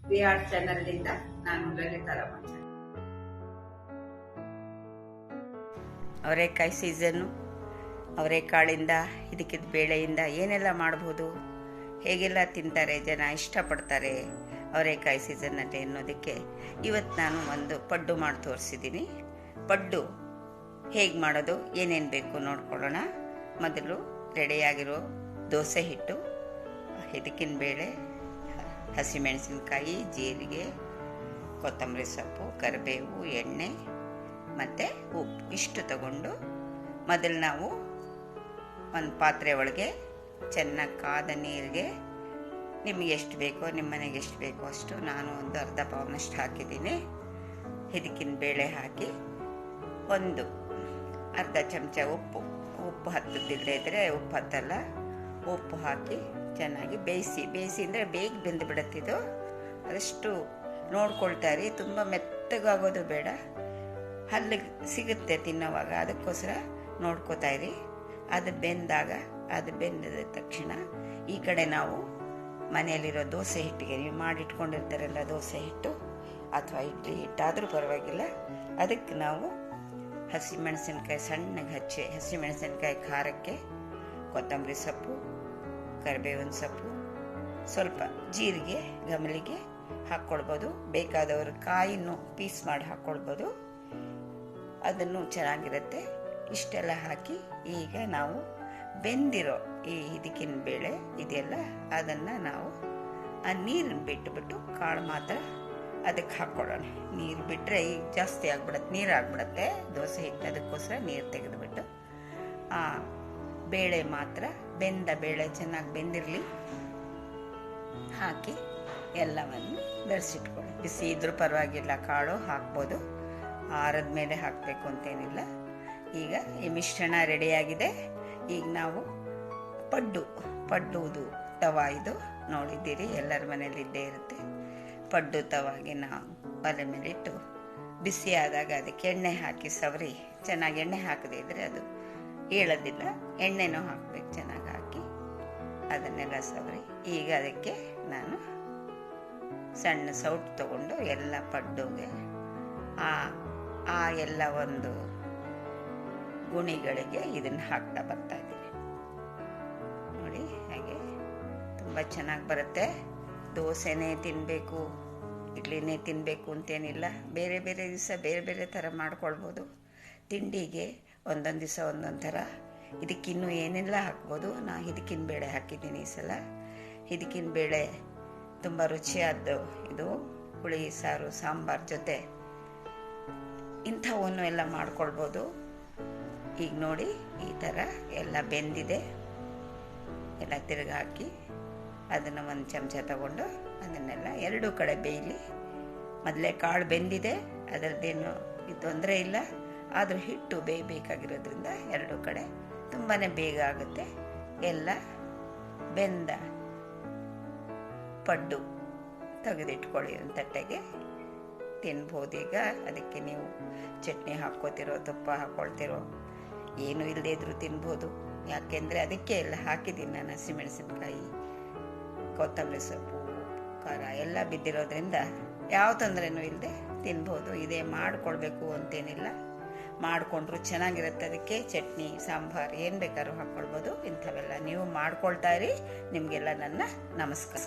We are ಚಾನೆಲ್ನಿಂದ ನಾನು ಲಲಿತಾ ರಾಮಾಚಾರಿ. ಅವರೆಕಾಯಿ season. ಅವರೆಕಾಳಿಂದ ಇದಕ್ಕಿದ ಬೇಳೆಯಿಂದ ಏನೆಲ್ಲ ಮಾಡ್ಬೋದು, ಹೇಗೆಲ್ಲ ತಿಂತಾರೆ ಜನ, ಇಷ್ಟಪಡ್ತಾರೆ ಅವರೆಕಾಯಿ ಸೀಸನ್ನಲ್ಲಿ ಅನ್ನೋದಕ್ಕೆ ಇವತ್ತು ನಾನು ಒಂದು ಪಡ್ಡು ಮಾಡಿ ತೋರಿಸಿದ್ದೀನಿ. ಪಡ್ಡು ಹೇಗೆ ಮಾಡೋದು, ಏನೇನು ಬೇಕು ನೋಡ್ಕೊಳ್ಳೋಣ. ಮೊದಲು ರೆಡಿಯಾಗಿರೋ ದೋಸೆ ಹಿಟ್ಟು, ಇದಕ್ಕಿನ ಬೇಳೆ, ಹಸಿಮೆಣಸಿನ್ಕಾಯಿ, ಜೀರಿಗೆ, ಕೊತ್ತಂಬರಿ ಸೊಪ್ಪು, ಕರಿಬೇವು, ಎಣ್ಣೆ ಮತ್ತು ಉಪ್ಪು ಇಷ್ಟು ತಗೊಂಡು ಮೊದಲು ನಾವು ಒಂದು ಪಾತ್ರೆ ಒಳಗೆ ಚೆನ್ನಾಗಿ ಕಾದ ನೀರಿಗೆ ನಿಮಗೆ ಎಷ್ಟು ಬೇಕೋ, ನಿಮ್ಮ ಮನೆಗೆ ಎಷ್ಟು ಬೇಕೋ ಅಷ್ಟು, ನಾನು ಒಂದು ಅರ್ಧ ಪಾವನಷ್ಟು ಹಾಕಿದ್ದೀನಿ. ಇದಕ್ಕಿನ ಬೇಳೆ ಹಾಕಿ ಒಂದು ಅರ್ಧ ಚಮಚ ಉಪ್ಪು ಹತ್ತದಿಲ್ಲದೆ ಇದ್ದರೆ ಉಪ್ಪು ಹತ್ತಲ್ಲ, ಉಪ್ಪು ಹಾಕಿ ಚೆನ್ನಾಗಿ ಬೇಯಿಸಿ ಅಂದರೆ ಬೇಗ ಬೆಂದು ಬಿಡುತ್ತಿದ್ದು. ಅದಷ್ಟು ನೋಡ್ಕೊಳ್ತಾಯಿರಿ, ತುಂಬ ಮೆತ್ತಗಾಗೋದು ಬೇಡ, ಹಲ್ಲಿಗೆ ಸಿಗುತ್ತೆ ತಿನ್ನೋವಾಗ, ಅದಕ್ಕೋಸ್ಕರ ನೋಡ್ಕೋತಾಯಿರಿ. ಅದು ಬೆಂದಿದ ತಕ್ಷಣ ಈ ಕಡೆ ನಾವು ಮನೆಯಲ್ಲಿರೋ ದೋಸೆ ಹಿಟ್ಟಿಗೆ, ನೀವು ಮಾಡಿಟ್ಕೊಂಡಿರ್ತಾರಲ್ಲ ದೋಸೆ ಹಿಟ್ಟು ಅಥವಾ ಇಡ್ಲಿ ಹಿಟ್ಟಾದರೂ ಪರವಾಗಿಲ್ಲ, ಅದಕ್ಕೆ ನಾವು ಹಸಿಮೆಣಸಿನ್ಕಾಯಿ ಸಣ್ಣಗೆ ಹಚ್ಚಿ, ಹಸಿಮೆಣಸಿನ್ಕಾಯಿ ಖಾರಕ್ಕೆ ಕೊತ್ತಂಬರಿ ಸೊಪ್ಪು, ಕರಿಬೇವಿನ ಸೊಪ್ಪು, ಸ್ವಲ್ಪ ಜೀರಿಗೆ, ಗಮಲಿಗೆ ಹಾಕ್ಕೊಳ್ಬೋದು. ಬೇಕಾದವರು ಕಾಯಿನೂ ಪೀಸ್ ಮಾಡಿ ಹಾಕ್ಕೊಳ್ಬೋದು, ಅದನ್ನು ಚೆನ್ನಾಗಿರುತ್ತೆ. ಇಷ್ಟೆಲ್ಲ ಹಾಕಿ ಈಗ ನಾವು ಬೆಂದಿರೋ ಈ ಇದಕ್ಕಿನ ಬೇಳೆ ಇದೆಯಲ್ಲ ಅದನ್ನು ನಾವು ಆ ನೀರನ್ನು ಬಿಟ್ಟು ಕಾಳು ಮಾತ್ರ ಅದಕ್ಕೆ ಹಾಕ್ಕೊಳ್ಳೋಣ. ನೀರು ಬಿಟ್ಟರೆ ಈಗ ಜಾಸ್ತಿ ಆಗ್ಬಿಡತ್ತೆ, ನೀರು ಆಗ್ಬಿಡತ್ತೆ ದೋಸೆ ಹಿಟ್ಟು, ಅದಕ್ಕೋಸ್ಕರ ನೀರು ತೆಗೆದುಬಿಟ್ಟು ಆ ಬೇಳೆ ಮಾತ್ರ, ಬೆಂದ ಬೇಳೆ ಚೆನ್ನಾಗಿ ಬೆಂದಿರಲಿ, ಹಾಕಿ ಎಲ್ಲವನ್ನು ಬೆರೆಸಿಟ್ಕೊಳ್ಳಿ. ಬಿಸಿ ಇದ್ರೂ ಪರವಾಗಿಲ್ಲ, ಕಾಳು ಹಾಕ್ಬೋದು, ಆರದ ಮೇಲೆ ಹಾಕಬೇಕು ಅಂತೇನಿಲ್ಲ. ಈಗ ಈ ಮಿಶ್ರಣ ರೆಡಿಯಾಗಿದೆ. ಈಗ ನಾವು ಪಡ್ಡುವುದು ತವಾ, ಇದು ನೋಡಿದ್ದೀರಿ, ಎಲ್ಲರ ಮನೇಲಿ ಇದ್ದೇ ಇರುತ್ತೆ. ಪಡ್ಡು ತವಾಗೆ ನಾವು ಒಲೆ ಮೇಲಿಟ್ಟು ಬಿಸಿ ಆದಾಗ ಅದಕ್ಕೆ ಎಣ್ಣೆ ಹಾಕಿ ಸವರಿ, ಚೆನ್ನಾಗಿ ಎಣ್ಣೆ ಹಾಕದೇ ಇದ್ರೆ ಅದು ಹೇಳೋದಿಲ್ಲ, ಎಣ್ಣೆನೂ ಹಾಕಬೇಕು, ಚೆನ್ನಾಗಿ ಹಾಕಿ ಅದನ್ನೆಲ್ಲ ಸವರಿ. ಈಗ ಅದಕ್ಕೆ ನಾನು ಸಣ್ಣ ಸೌಟು ತಗೊಂಡು ಎಲ್ಲ ಪಡ್ಡುಗೆ ಆ ಎಲ್ಲ ಒಂದು ಗುಣಿಗಳಿಗೆ ಇದನ್ನು ಹಾಕ್ತಾ ಬರ್ತಾ ಇದ್ದೀನಿ. ನೋಡಿ ಹಾಗೆ ತುಂಬ ಚೆನ್ನಾಗಿ ಬರುತ್ತೆ. ದೋಸೆನೇ ತಿನ್ನಬೇಕು, ಇಡ್ಲಿನೇ ತಿನ್ನಬೇಕು ಅಂತೇನಿಲ್ಲ, ಬೇರೆ ಬೇರೆ ದಿವಸ ಬೇರೆ ಬೇರೆ ಥರ ಮಾಡ್ಕೊಳ್ಬೋದು. ತಿಂಡಿಗೆ ಒಂದೊಂದು ದಿವಸ ಒಂದೊಂದು ಥರ. ಇದಕ್ಕಿನ್ನೂ ಏನೆಲ್ಲ ಹಾಕ್ಬೋದು. ನಾನು ಇದಕ್ಕಿನ ಬೇಳೆ ಹಾಕಿದ್ದೀನಿ ಈ ಸಲ. ಇದಕ್ಕಿನ ಬೇಳೆ ತುಂಬ ರುಚಿಯಾದ್ದು, ಇದು ಹುಳಿ ಸಾರು, ಸಾಂಬಾರು ಜೊತೆ ಇಂಥವನ್ನು ಎಲ್ಲ ಮಾಡ್ಕೊಳ್ಬೋದು. ಈಗ ನೋಡಿ ಈ ಥರ ಎಲ್ಲ ಬೆಂದಿದೆ, ಎಲ್ಲ ತಿರುಗಾಕಿ ಅದನ್ನು ಒಂದು ಚಮಚ ತಗೊಂಡು ಅದನ್ನೆಲ್ಲ ಎರಡೂ ಕಡೆ ಬೇಯಲಿ. ಮೊದಲೇ ಕಾಳು ಬೆಂದಿದೆ, ಅದರದ್ದೇನು ತೊಂದರೆ ಇಲ್ಲ, ಆದರೂ ಹಿಟ್ಟು ಬೇಯಬೇಕಾಗಿರೋದ್ರಿಂದ ಎರಡೂ ಕಡೆ ತುಂಬಾ ಬೇಗ ಆಗುತ್ತೆ. ಎಲ್ಲ ಬೆಂದ ಪಡ್ಡು ತೆಗೆದಿಟ್ಕೊಳ್ಳಿ ಒಂದು ತಟ್ಟೆಗೆ, ತಿನ್ಬೋದು. ಈಗ ಅದಕ್ಕೆ ನೀವು ಚಟ್ನಿ ಹಾಕ್ಕೋತಿರೋ, ತುಪ್ಪ ಹಾಕ್ಕೊಳ್ತಿರೋ, ಏನು ಇಲ್ಲದೇ ಇದ್ರೂ ತಿನ್ಬೋದು. ಯಾಕೆಂದರೆ ಅದಕ್ಕೆ ಎಲ್ಲ ಹಾಕಿದ್ದೀನಿ ನಾನು, ಹಸಿಮೆಣಸಿನ್ಕಾಯಿ, ಕೊತ್ತಂಬರಿ ಸೊಪ್ಪು, ಖಾರ ಎಲ್ಲ ಬಿದ್ದಿರೋದ್ರಿಂದ ಯಾವ ತೊಂದರೆನೂ ಇಲ್ಲದೆ ತಿನ್ಬೋದು. ಇದೇ ಮಾಡಿಕೊಳ್ಬೇಕು ಅಂತೇನಿಲ್ಲ, ಮಾಡಿಕೊಂಡ್ರು ಚೆನ್ನಾಗಿರುತ್ತೆ. ಅದಕ್ಕೆ ಚಟ್ನಿ, ಸಾಂಬಾರು ಏನು ಬೇಕಾದ್ರೂ ಹಾಕ್ಕೊಳ್ಬೋದು. ಇಂಥವೆಲ್ಲ ನೀವು ಮಾಡ್ಕೊಳ್ತಾ ಇರಿ. ನಿಮಗೆಲ್ಲ ನನ್ನ ನಮಸ್ಕಾರ.